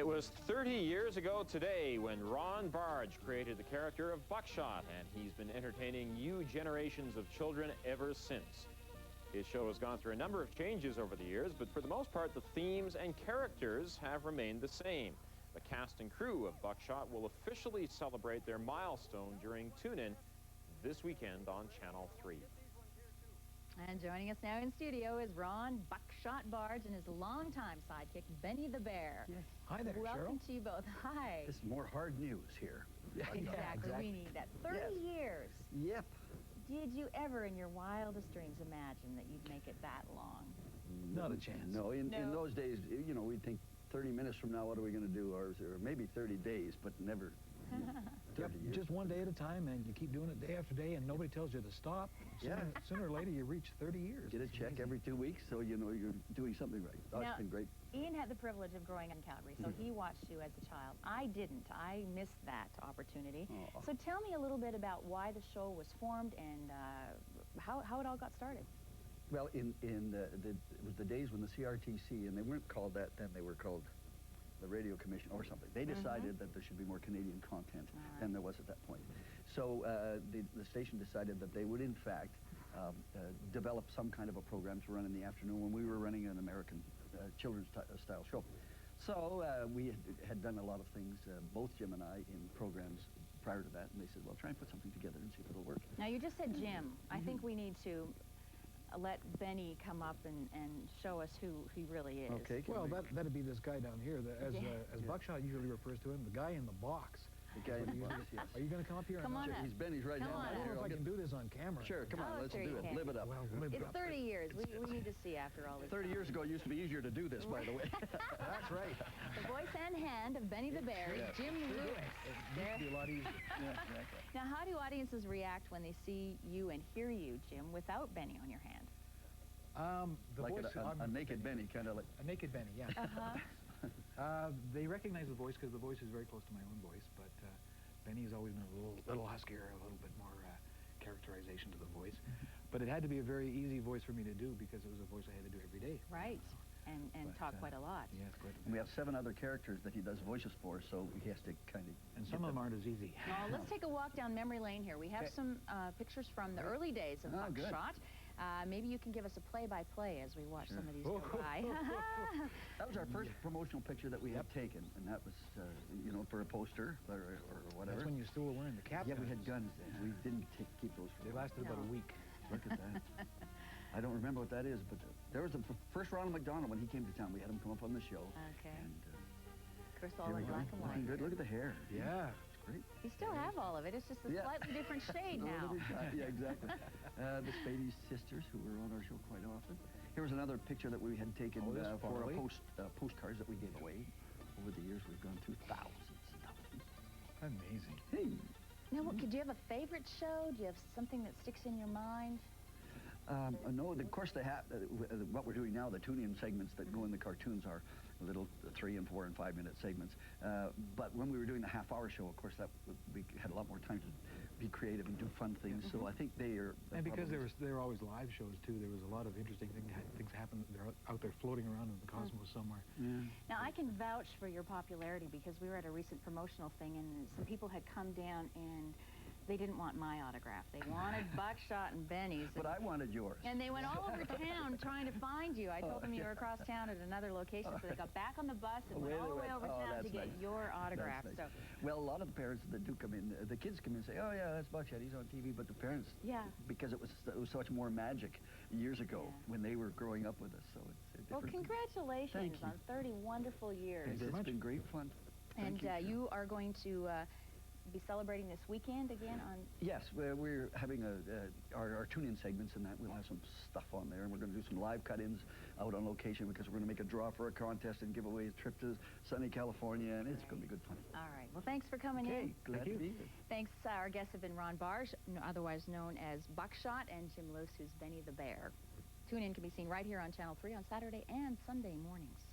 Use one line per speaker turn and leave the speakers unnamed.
was 30 years ago today when Ron Barge created the character of Buckshot, and he's been entertaining new generations of children ever since. His show has gone through a number of changes over the years, but for the most part, the themes and characters have remained the same. The cast and crew of Buckshot will officially celebrate their milestone during Tune-In this weekend on Channel 3.
And joining us now in studio is Ron Buckshot Barge and his longtime sidekick, Benny the Bear.
Yes. Hi there,
Welcome
Cheryl.
to you both. Hi.
This is more hard news here.
Exactly. We need that. 30 years.
Yep.
Did you ever in your wildest dreams imagine that you'd make it that long?
Not a chance.
No, in those days, you know, we'd think 30 minutes from now, what are we going to do? Or maybe 30 days, but never 30 years.
Just one day at a time, and you keep doing it day after day, and nobody tells you to stop. Sooner or later, you reach 30 years.
Get a check every 2 weeks, so you know you're doing something right. Oh,
Now,
it's been great.
Ian had the privilege of growing up in Calgary, so he watched you as a child. I didn't. I missed that opportunity.
Oh.
So tell me a little bit about why the show was formed and how it all got started.
Well, it was the days when the CRTC, and they weren't called that then, they were called the Radio Commission or something. They decided that there should be more Canadian content than there was at that point. So the station decided that they would, in fact, develop some kind of a program to run in the afternoon when we were running an American children's style show. So we had done a lot of things, both Jim and I, in programs prior to that, and they said, well, try and put something together and see if it'll work.
Now, you just said Jim. I think we need to let Benny come up and show us who he really is.
Okay.
Well, that'd be this guy down here. As Buckshot usually refers to him, the guy in the box.
The guy in the box, yes.
Are you going to come up here?
Come on up.
He's Benny's right now.
I don't know if I can do this on camera.
Sure, come on, let's do it. Live it up.
Well, live it
It's
up.
30 years. We need to see after all this
30
time.
years ago, it used to be easier to do this, by the way.
That's right.
The voice and hand of Benny the Bear is Jim Lewis.
It used to be a lot easier.
Yeah, exactly.
Now, how do audiences react when they see you and hear you, Jim, without Benny on your hand?
The
Like
voice,
a naked Benny, kind of like.
A naked Benny, yeah. They recognize the voice because the voice is very close to my own voice, but Benny has always been a little huskier, a little bit more characterization to the voice. But it had to be a very easy voice for me to do because it was a voice I had to do every day.
Right, and talk quite a lot.
Yes, quite a bit.
And we have 7 other characters that he does voices for, so he has to kind of...
And some of them aren't as easy.
Well, let's take a walk down memory lane here. We have some pictures from the early days of Buckshot. Maybe you can give us a play-by-play as we watch some of these go by.
That was our first promotional picture that we had taken, and that was, you know, for a poster or whatever.
That's when you still were wearing the cap.
Yeah, we had guns then. We didn't keep those for
They lasted about a week.
Look at that. I don't remember what that is, but there was the first Ronald McDonald when he came to town. We had him come up on the show.
Okay.
And,
of course, all in black and
looking
white.
good. Look at the hair.
Yeah.
It's great.
You still have all of it. It's just a slightly different shade now.
Yeah, exactly. The Spady sisters, who were on our show quite often. Here was another picture that we had taken for postcards that we gave away. Over the years, we've gone through thousands and thousands.
Amazing.
Hey.
Now, do you have a favorite show? Do you have something that sticks in your mind?
No, of course, what we're doing now, the tune-in segments that go in the cartoons are little 3 and 4 and 5 minute segments. But when we were doing the half-hour show, of course, we had a lot more time to be creative and do fun things. So I think they are.
And because they were always live shows too, there was a lot of interesting things happen. They're out there floating around in the cosmos somewhere.
Yeah.
Now, I can vouch for your popularity because we were at a recent promotional thing and some people had come down and they didn't want my autograph. They wanted Buckshot and Benny's.
But I wanted yours.
And they went all over town trying to find you. I told them you were across town at another location, so they got back on the bus and went all the way over town to get your autograph.
Nice.
So,
well, a lot of the parents that do come in, the kids come in and say, oh, yeah, that's Buckshot, he's on TV. But the parents, because it was so much more magic years ago when they were growing up with us. So it's a different
well, congratulations on 30 wonderful years.
It's been great fun.
And you are going to be celebrating this weekend again on...
Yes, we're having our tune-in segments, and that we'll have some stuff on there, and we're going to do some live cut-ins out on location because we're going to make a draw for a contest and give away a trip to sunny California, and it's going to be good fun.
All right. Well, thanks for coming in.
Okay, glad to be here.
Thanks. Our guests have been Ron Barge, otherwise known as Buckshot, and Jim Lewis, who's Benny the Bear. Tune In can be seen right here on Channel 3 on Saturday and Sunday mornings.